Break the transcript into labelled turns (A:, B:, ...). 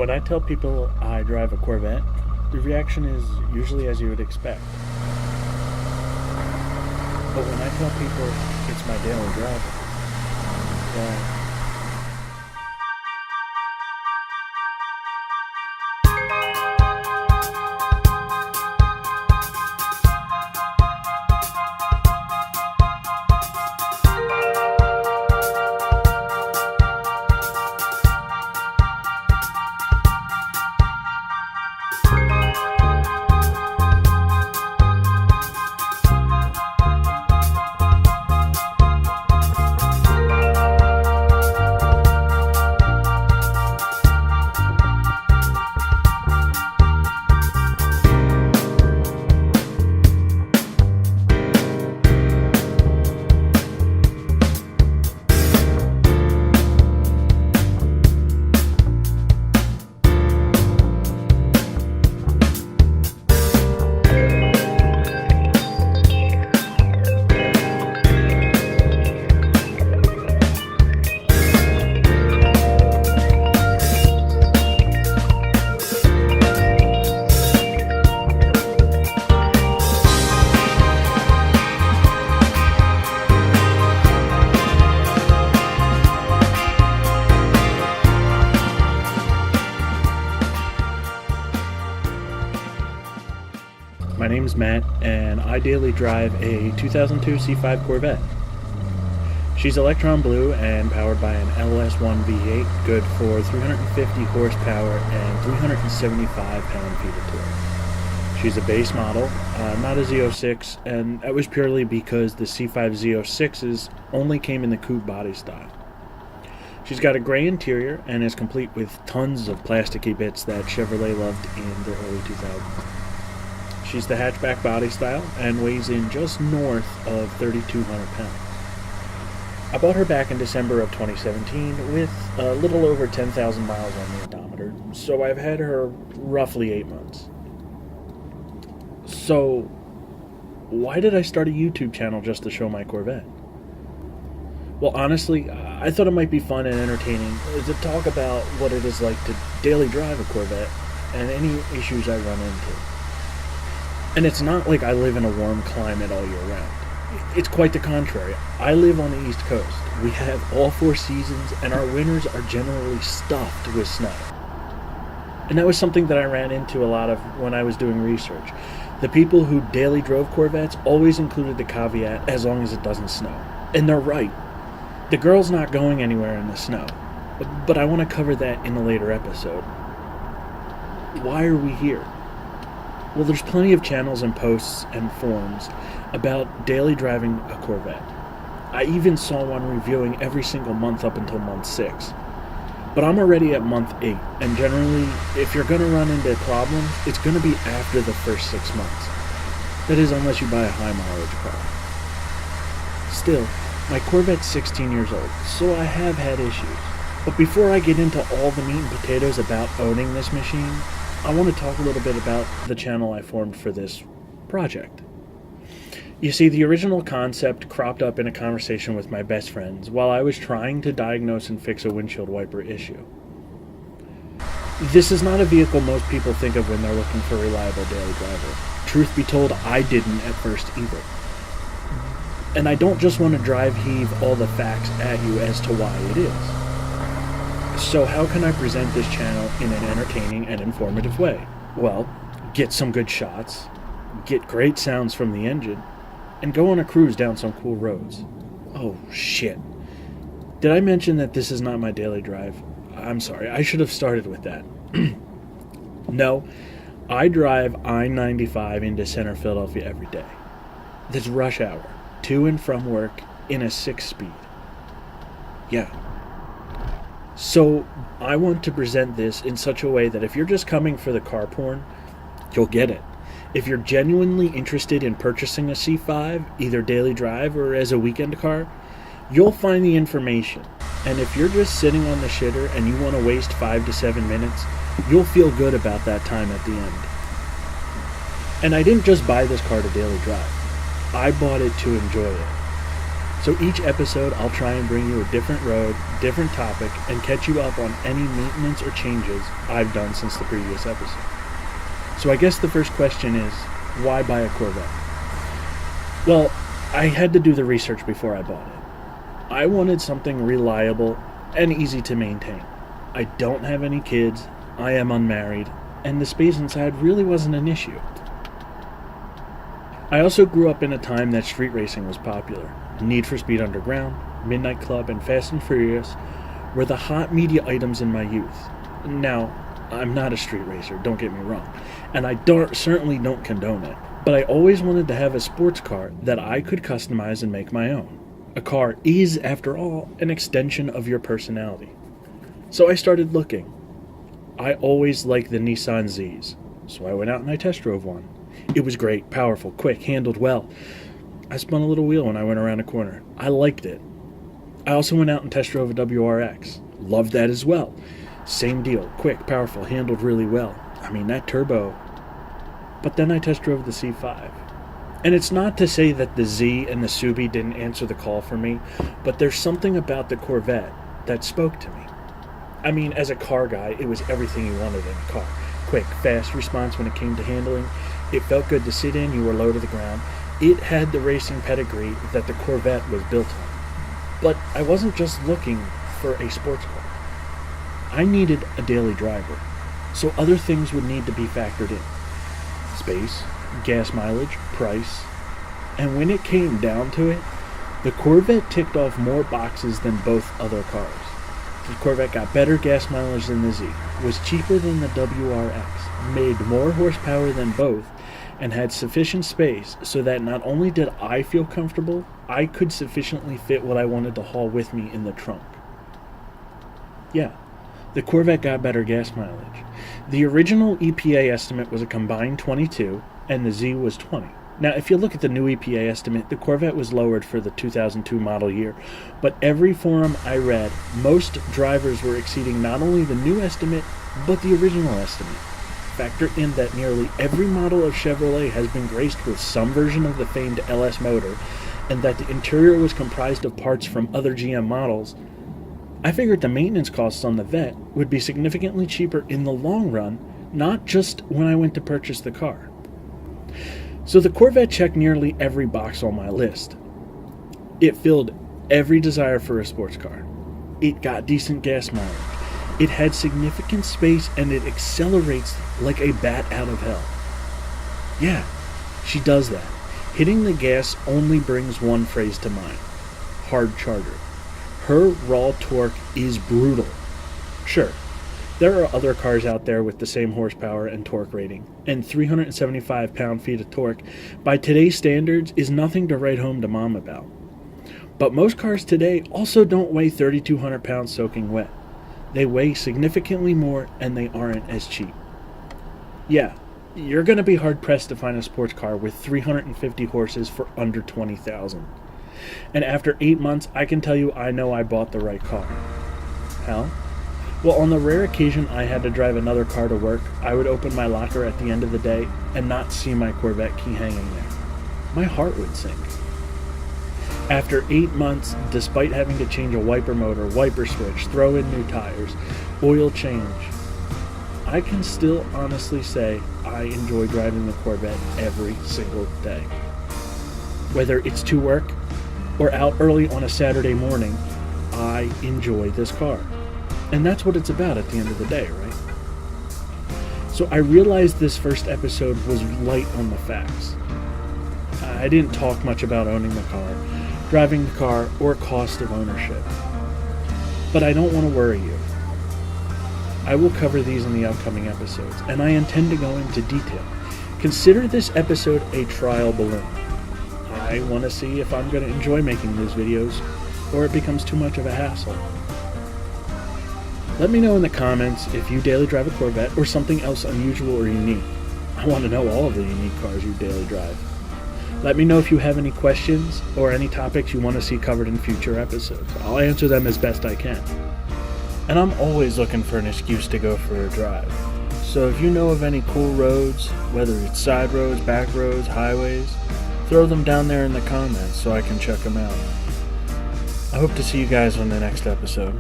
A: When I tell people I drive a Corvette, the reaction is usually as you would expect. But when I tell people it's my daily driver, well, my name's Matt, and I daily drive a 2002 C5 Corvette. She's electron blue and powered by an LS1 V8, good for 350 horsepower and 375 pound-feet of torque. She's a base model, not a Z06, and that was purely because the C5 Z06s only came in the coupe body style. She's got a gray interior and is complete with tons of plasticky bits that Chevrolet loved in the early 2000s. She's the hatchback body style and weighs in just north of 3,200 pounds. I bought her back in December of 2017 with a little over 10,000 miles on the odometer, so I've had her roughly 8 months. So, why did I start a YouTube channel just to show my Corvette? Well, honestly, I thought it might be fun and entertaining to talk about what it is like to daily drive a Corvette and any issues I run into. And it's not like I live in a warm climate all year round. It's quite the contrary. I live on the East Coast. We have all 4 seasons, and our winters are generally stuffed with snow. And that was something that I ran into a lot of when I was doing research. The people who daily drove Corvettes always included the caveat, as long as it doesn't snow. And they're right. The girl's not going anywhere in the snow. But I want to cover that in a later episode. Why are we here? Well, there's plenty of channels and posts and forums about daily driving a Corvette. I even saw one reviewing every single month up until month 6. But I'm already at month 8, and generally, if you're going to run into problems, it's going to be after the first 6 months. That is, unless you buy a high mileage car. Still, my Corvette's 16 years old, so I have had issues. But before I get into all the meat and potatoes about owning this machine, I want to talk a little bit about the channel I formed for this project. You see, the original concept cropped up in a conversation with my best friends while I was trying to diagnose and fix a windshield wiper issue. This is not a vehicle most people think of when they're looking for a reliable daily driver. Truth be told, I didn't at first either. And I don't just want to heave all the facts at you as to why it is. So how can I present this channel in an entertaining and informative way? Well, get some good shots, get great sounds from the engine, and go on a cruise down some cool roads. Oh, shit. Did I mention that this is not my daily drive? I'm sorry, I should have started with that. No, I drive I-95 into center Philadelphia every day. That's rush hour, to and from work, in a 6-speed. Yeah. So, I want to present this in such a way that if you're just coming for the car porn, you'll get it. If you're genuinely interested in purchasing a C5, either daily drive or as a weekend car, you'll find the information. And if you're just sitting on the shitter and you want to waste 5 to 7 minutes, you'll feel good about that time at the end. And I didn't just buy this car to daily drive. I bought it to enjoy it. So each episode, I'll try and bring you a different road, different topic, and catch you up on any maintenance or changes I've done since the previous episode. So I guess the first question is, why buy a Corvette? Well, I had to do the research before I bought it. I wanted something reliable and easy to maintain. I don't have any kids, I am unmarried, and the space inside really wasn't an issue. I also grew up in a time that street racing was popular. Need for Speed Underground, Midnight Club, and Fast and Furious were the hot media items in my youth. Now, I'm not a street racer, don't get me wrong, and I certainly don't condone it, but I always wanted to have a sports car that I could customize and make my own. A car is, after all, an extension of your personality. So I started looking. I always liked the Nissan Zs, so I went out and I test drove one. It was great, powerful, quick, handled well. I spun a little wheel when I went around a corner. I liked it. I also went out and test drove a WRX. Loved that as well. Same deal, quick, powerful, handled really well. I mean, that turbo. But then I test drove the C5. And it's not to say that the Z and the Subi didn't answer the call for me, but there's something about the Corvette that spoke to me. I mean, as a car guy, it was everything you wanted in a car. Quick, fast response when it came to handling. It felt good to sit in, you were low to the ground. It had the racing pedigree that the Corvette was built on. But I wasn't just looking for a sports car. I needed a daily driver, so other things would need to be factored in. Space, gas mileage, price, and when it came down to it, the Corvette ticked off more boxes than both other cars. The Corvette got better gas mileage than the Z, was cheaper than the WRX, made more horsepower than both, and had sufficient space so that not only did I feel comfortable, I could sufficiently fit what I wanted to haul with me in the trunk. Yeah, the Corvette got better gas mileage. The original EPA estimate was a combined 22, and the Z was 20. Now, if you look at the new EPA estimate, the Corvette was lowered for the 2002 model year, but every forum I read, most drivers were exceeding not only the new estimate, but the original estimate. Factor in that nearly every model of Chevrolet has been graced with some version of the famed LS motor, and that the interior was comprised of parts from other GM models. I figured the maintenance costs on the Vette would be significantly cheaper in the long run, not just when I went to purchase the car. So the Corvette checked nearly every box on my list. It filled every desire for a sports car. It got decent gas mileage. It had significant space, and it accelerates like a bat out of hell. Yeah, she does that. Hitting the gas only brings one phrase to mind: hard charger. Her raw torque is brutal. Sure, there are other cars out there with the same horsepower and torque rating, and 375 pound-feet of torque, by today's standards, is nothing to write home to mom about. But most cars today also don't weigh 3,200 pounds soaking wet. They weigh significantly more, and they aren't as cheap. Yeah, you're going to be hard-pressed to find a sports car with 350 horses for under $20,000. And after 8 months, I can tell you I know I bought the right car. How? Well, on the rare occasion I had to drive another car to work, I would open my locker at the end of the day and not see my Corvette key hanging there. My heart would sink. After 8 months, despite having to change a wiper motor, wiper switch, throw in new tires, oil change, I can still honestly say I enjoy driving the Corvette every single day. Whether it's to work or out early on a Saturday morning, I enjoy this car. And that's what it's about at the end of the day, right? So I realized this first episode was light on the facts. I didn't talk much about owning the car, driving the car, or cost of ownership. But I don't want to worry you. I will cover these in the upcoming episodes, and I intend to go into detail. Consider this episode a trial balloon. I want to see if I'm going to enjoy making these videos, or it becomes too much of a hassle. Let me know in the comments if you daily drive a Corvette or something else unusual or unique. I want to know all of the unique cars you daily drive. Let me know if you have any questions or any topics you want to see covered in future episodes. I'll answer them as best I can. And I'm always looking for an excuse to go for a drive. So if you know of any cool roads, whether it's side roads, back roads, highways, throw them down there in the comments so I can check them out. I hope to see you guys on the next episode.